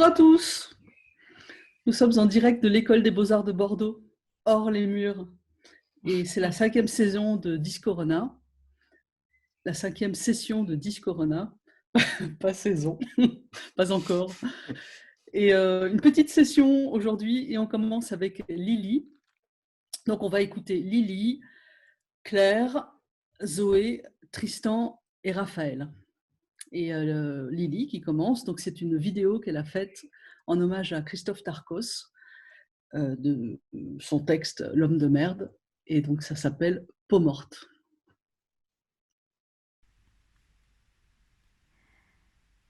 à tous, nous sommes en direct de l'École des Beaux-Arts de Bordeaux, hors les murs. Et c'est la 5e saison de Discorona, la 5e session de Discorona, pas saison, pas encore. Et une petite session aujourd'hui, et on commence avec Lily. Donc on va écouter Lily, Claire, Zoé, Tristan et Raphaël. Et Lily qui commence, donc c'est une vidéo qu'elle a faite en hommage à Christophe Darcos, de son texte L'homme de merde, et donc ça s'appelle Peau morte.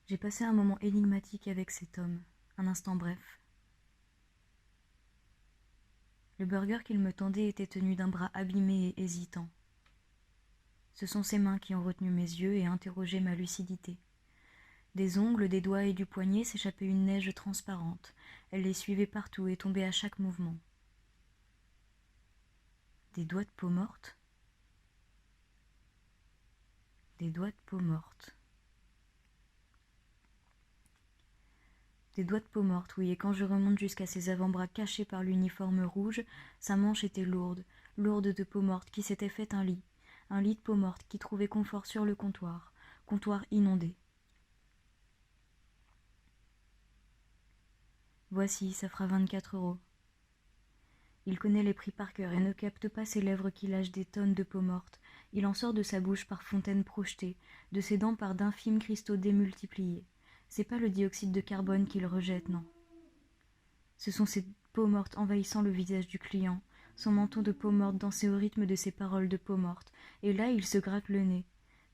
J'ai passé un moment énigmatique avec cet homme, un instant bref. Le burger qu'il me tendait était tenu d'un bras abîmé et hésitant. Ce sont ses mains qui ont retenu mes yeux et interrogé ma lucidité. Des ongles, des doigts et du poignet s'échappait une neige transparente. Elle les suivait partout et tombait à chaque mouvement. Des doigts de peau morte. Des doigts de peau morte. Des doigts de peau morte, oui, et quand je remonte jusqu'à ses avant-bras cachés par l'uniforme rouge, sa manche était lourde, lourde de peau morte qui s'était fait un lit de peau morte qui trouvait confort sur le comptoir inondé. Voici, ça fera 24 €. Il connaît les prix par cœur et ne capte pas ses lèvres qui lâchent des tonnes de peau morte. Il en sort de sa bouche par fontaines projetées, de ses dents par d'infimes cristaux démultipliés. C'est pas le dioxyde de carbone qu'il rejette, non. Ce sont ces peaux mortes envahissant le visage du client, son menton de peau morte dansait au rythme de ses paroles de peau morte, et là il se gratte le nez.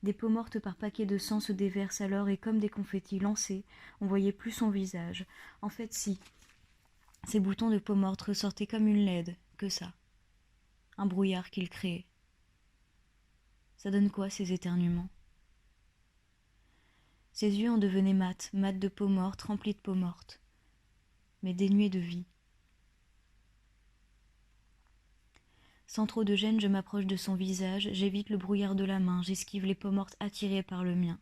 Des peaux mortes par paquets de sang se déversent alors et comme des confettis lancés, on voyait plus son visage. En fait si, ces boutons de peau morte ressortaient comme une laide, que ça. Un brouillard qu'il créait. Ça donne quoi ces éternuements? Ses yeux en devenaient mat de peau morte, remplis de peau morte, mais dénués de vie. Sans trop de gêne, je m'approche de son visage, j'évite le brouillard de la main, j'esquive les peaux mortes attirées par le mien.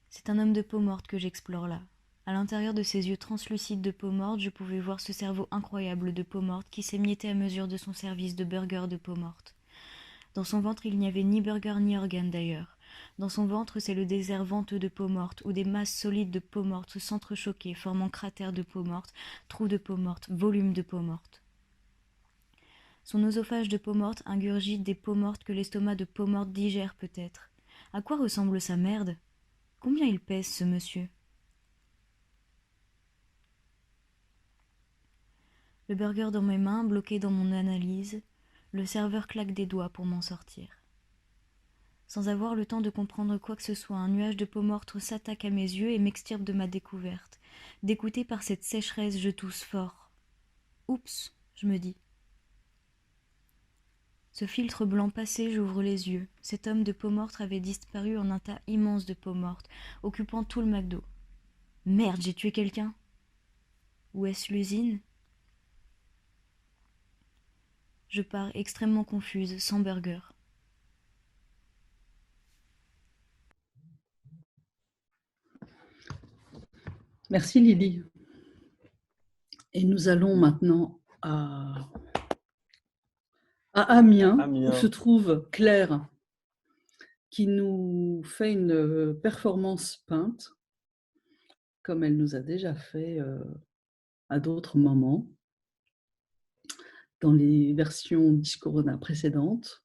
C'est un homme de peau morte que j'explore là. À l'intérieur de ses yeux translucides de peau morte, je pouvais voir ce cerveau incroyable de peau morte qui s'émiettait à mesure de son service de burger de peau morte. Dans son ventre, il n'y avait ni burger ni organe d'ailleurs. Dans son ventre, c'est le désert venteux de peau morte, où des masses solides de peau morte s'entrechoquaient, formant cratères de peau morte, trous de peau morte, volumes de peau morte. Son oesophage de peau morte ingurgite des peaux mortes que l'estomac de peau morte digère peut-être. À quoi ressemble sa merde? Combien il pèse, ce monsieur? Le burger dans mes mains, bloqué dans mon analyse, le serveur claque des doigts pour m'en sortir. Sans avoir le temps de comprendre quoi que ce soit, un nuage de peau morte s'attaque à mes yeux et m'extirpe de ma découverte. Dégoûté par cette sécheresse, je tousse fort. Oups, je me dis. Ce filtre blanc passé, j'ouvre les yeux. Cet homme de peau morte avait disparu en un tas immense de peau morte, occupant tout le McDo. Merde, j'ai tué quelqu'un? Ou est-ce l'usine? Je pars extrêmement confuse, sans burger. Merci Lily. Et nous allons maintenant à Amiens, où se Amiens. trouve Claire, qui nous fait une performance peinte, comme elle nous a déjà fait à d'autres moments, dans les versions Discorona précédentes.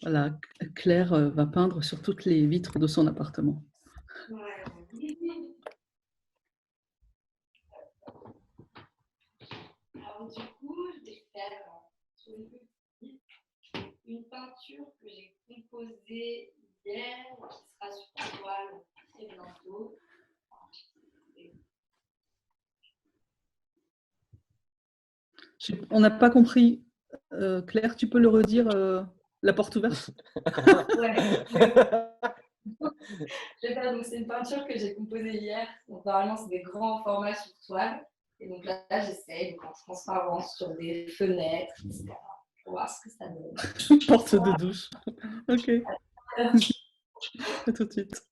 Voilà, Claire va peindre sur toutes les vitres de son appartement. Alors du coup, je vais faire sur une peinture que j'ai composée hier, qui sera sur toile très bientôt. On n'a pas compris. Claire, tu peux le redire, la porte ouverte? Ouais. C'est une peinture que j'ai composée hier. Donc, normalement, c'est des grands formats sur toile. Et donc là, j'essaye donc en transparence sur des fenêtres, etc. Pour voir ce que ça donne. Porte de douche. Ok. À tout de suite.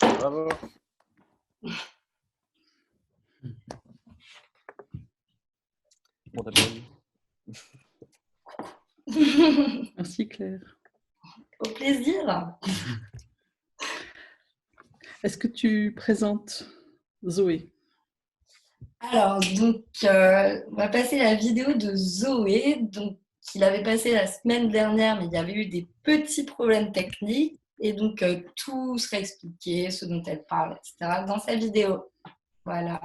Bravo. On t'a perdu. Merci Claire. Au plaisir. Est-ce que tu présentes Zoé? Alors, donc, on va passer la vidéo de Zoé. Donc, il avait passé la semaine dernière, mais il y avait eu des petits problèmes techniques. Et donc, tout sera expliqué, ce dont elle parle, etc., dans sa vidéo. Voilà.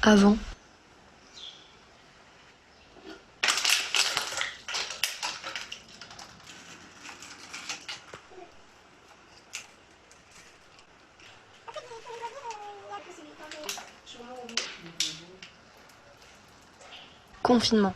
Avant. Confinement.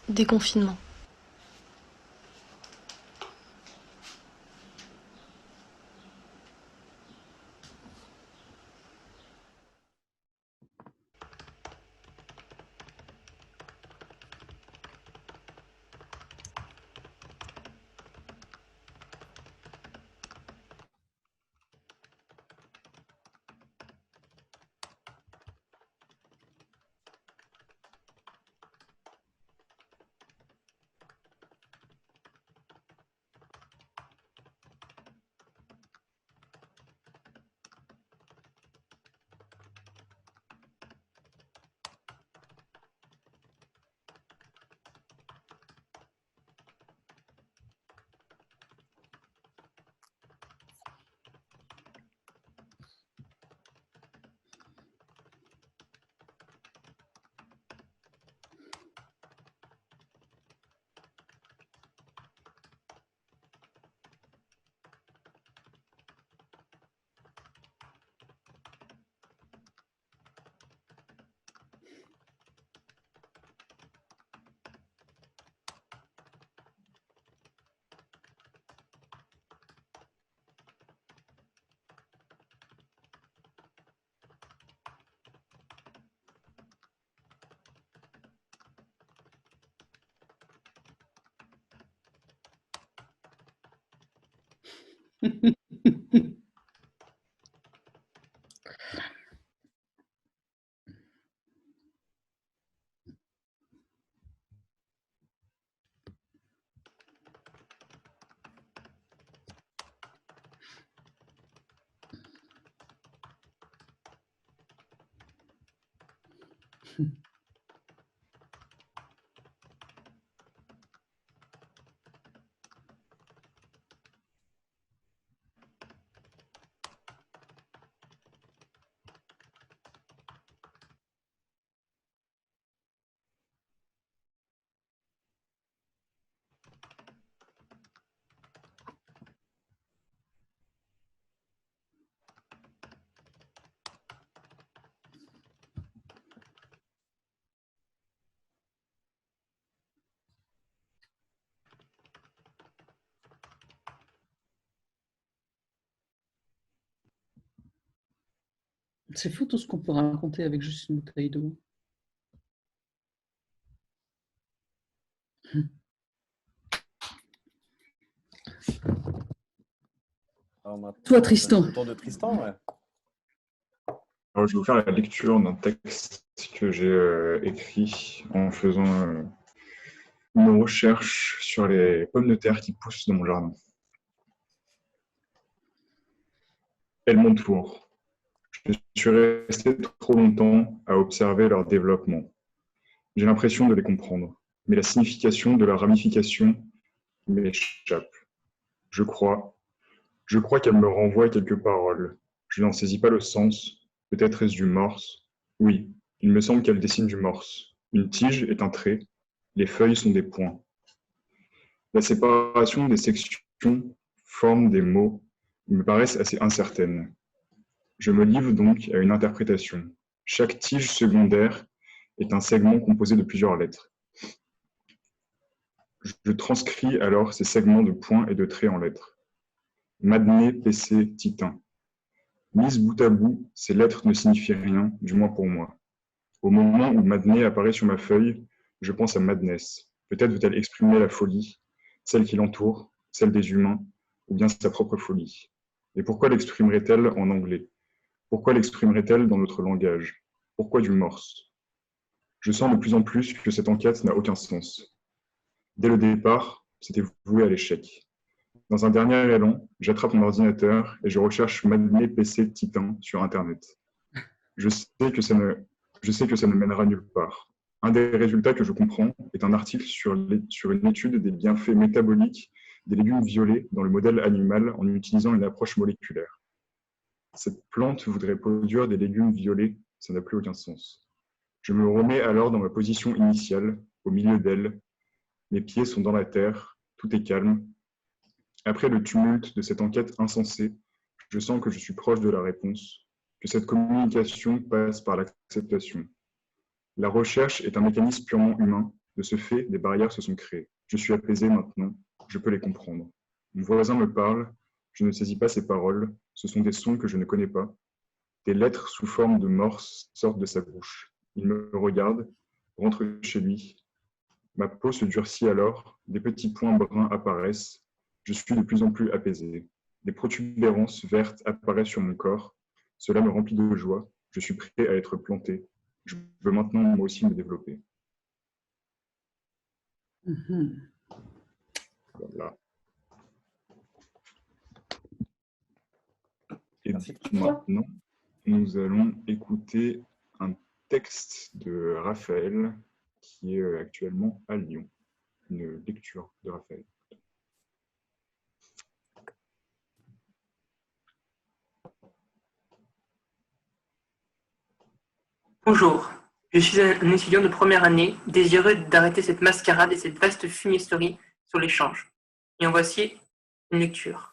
Déconfinement. C'est fou tout ce qu'on peut raconter avec juste une bouteille d'eau. Toi, Tristan. Le tour de Tristan, ouais. Alors, je vais vous faire la lecture d'un texte que j'ai écrit en faisant une recherche sur les pommes de terre qui poussent dans mon jardin. Elles m'entourent. Je suis resté trop longtemps à observer leur développement. J'ai l'impression de les comprendre, mais la signification de leur ramification m'échappe. Je crois qu'elles me renvoient quelques paroles. Je n'en saisis pas le sens. Peut-être est-ce du morse. Oui, il me semble qu'elles dessinent du morse. Une tige est un trait. Les feuilles sont des points. La séparation des sections forme des mots me paraissent assez incertaines. Je me livre donc à une interprétation. Chaque tige secondaire est un segment composé de plusieurs lettres. Je transcris alors ces segments de points et de traits en lettres. Madné, PC, Titan. Mises bout à bout, ces lettres ne signifient rien, du moins pour moi. Au moment où Madné apparaît sur ma feuille, je pense à Madness. Peut-être veut-elle exprimer la folie, celle qui l'entoure, celle des humains, ou bien sa propre folie. Et pourquoi l'exprimerait-elle en anglais? Pourquoi l'exprimerait-elle dans notre langage? Pourquoi du morse? Je sens de plus en plus que cette enquête n'a aucun sens. Dès le départ, c'était voué à l'échec. Dans un dernier élan, j'attrape mon ordinateur et je recherche Madné PC Titan sur Internet. Je sais que ça ne mènera nulle part. Un des résultats que je comprends est un article sur une étude des bienfaits métaboliques des légumes violets dans le modèle animal en utilisant une approche moléculaire. Cette plante voudrait produire des légumes violets, ça n'a plus aucun sens. Je me remets alors dans ma position initiale, au milieu d'elle. Mes pieds sont dans la terre, tout est calme. Après le tumulte de cette enquête insensée, je sens que je suis proche de la réponse, que cette communication passe par l'acceptation. La recherche est un mécanisme purement humain. De ce fait, des barrières se sont créées. Je suis apaisé maintenant, je peux les comprendre. Mon voisin me parle, je ne saisis pas ses paroles, ce sont des sons que je ne connais pas. Des lettres sous forme de morse sortent de sa bouche. Il me regarde, rentre chez lui. Ma peau se durcit alors, des petits points bruns apparaissent. Je suis de plus en plus apaisé. Des protubérances vertes apparaissent sur mon corps. Cela me remplit de joie. Je suis prêt à être planté. Je veux maintenant moi aussi me développer. Voilà. Et maintenant, nous allons écouter un texte de Raphaël qui est actuellement à Lyon. Une lecture de Raphaël. Bonjour, je suis un étudiant de première année, désireux d'arrêter cette mascarade et cette vaste fumisterie sur l'échange. Et en voici une lecture.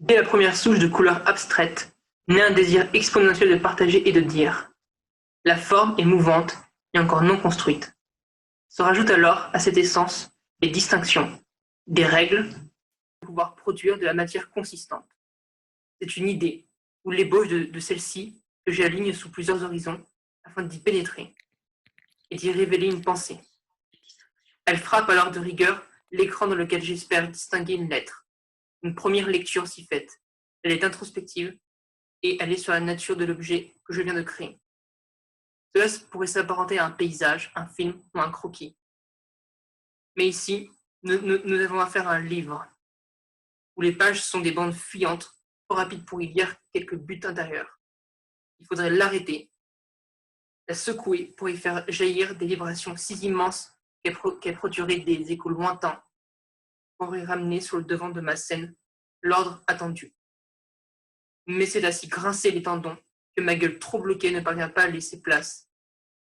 Dès la première souche de couleur abstraite, naît un désir exponentiel de partager et de dire. La forme est mouvante et encore non construite. Se rajoutent alors à cette essence des distinctions, des règles pour pouvoir produire de la matière consistante. C'est une idée, ou l'ébauche de celle-ci que j'aligne sous plusieurs horizons afin d'y pénétrer et d'y révéler une pensée. Elle frappe alors de rigueur l'écran dans lequel j'espère distinguer une lettre. Une première lecture s'y faite. Elle est introspective et elle est sur la nature de l'objet que je viens de créer. Cela pourrait s'apparenter à un paysage, un film ou un croquis. Mais ici, nous avons affaire à un livre où les pages sont des bandes fuyantes, trop rapides pour y lire quelques buts intérieurs. Il faudrait l'arrêter, la secouer pour y faire jaillir des vibrations si immenses qu'elle produirait des échos lointains pour y ramener sur le devant de ma scène l'ordre attendu. Mais c'est à s'y grincer les tendons que ma gueule trop bloquée ne parvient pas à laisser place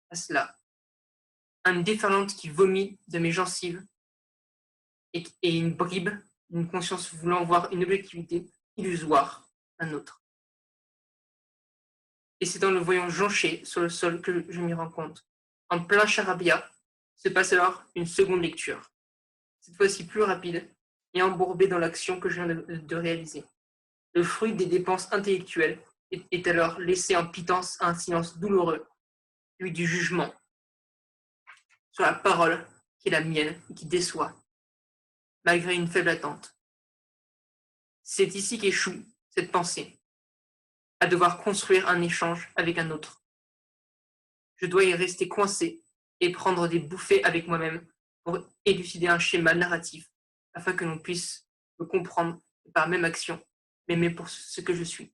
à cela. Une déferlante qui vomit de mes gencives et une bribe d'une conscience voulant voir une objectivité illusoire, un autre. Et c'est en le voyant joncher sur le sol que je m'y rends compte. En plein charabia, se passe alors une seconde lecture, cette fois-ci plus rapide et embourbée dans l'action que je viens de réaliser. Le fruit des dépenses intellectuelles est alors laissé en pitance à un silence douloureux, celui du jugement, sur la parole qui est la mienne et qui déçoit, malgré une faible attente. C'est ici qu'échoue cette pensée, à devoir construire un échange avec un autre. Je dois y rester coincé et prendre des bouffées avec moi-même pour élucider un schéma narratif afin que l'on puisse me comprendre et par même action, m'aimer pour ce que je suis.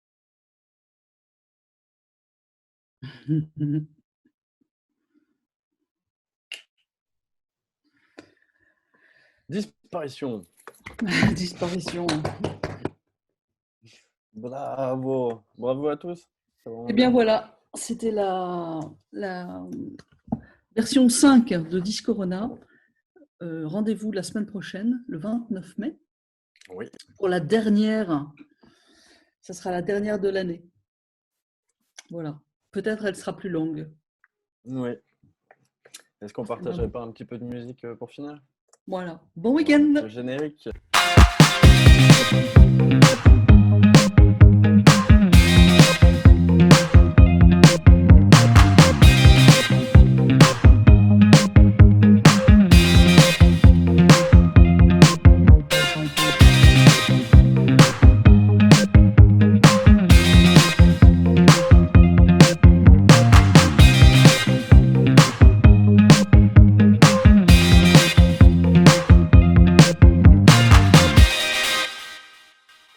Disparition. Disparition. Bravo. Bravo à tous. Eh bien voilà, c'était la version 5 de Discorona. Rendez-vous la semaine prochaine, le 29 mai, Oui. pour la dernière. Ça sera la dernière de l'année. Voilà. Peut-être elle sera plus longue. Oui. Est-ce qu'on partagerait pas un petit peu de musique pour finir? Voilà. Bon week-end! Le générique.